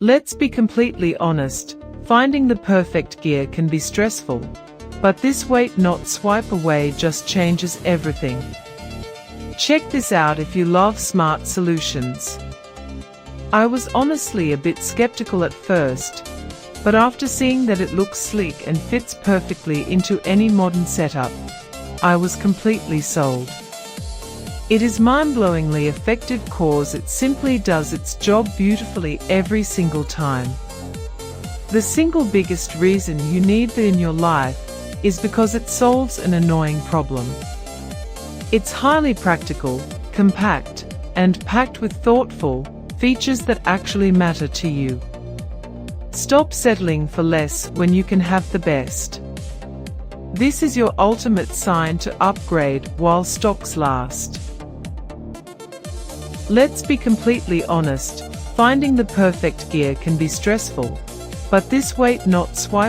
Let's be completely honest, finding the perfect gear can be stressful, but this wait not swipe away just changes everything. Check this out if you love smart solutions. I was honestly a bit skeptical at first, but after seeing that it looks sleek and fits perfectly into any modern setup, I was completely sold. It is mind-blowingly effective cause it simply does its job beautifully every single time. The single biggest reason you need it in your life is because it solves an annoying problem. It's highly practical, compact, and packed with thoughtful features that actually matter to you. Stop settling for less when you can have the best. This is your ultimate sign to upgrade while stocks last. Let's be completely honest, finding the perfect gear can be stressful, but this wait not swipe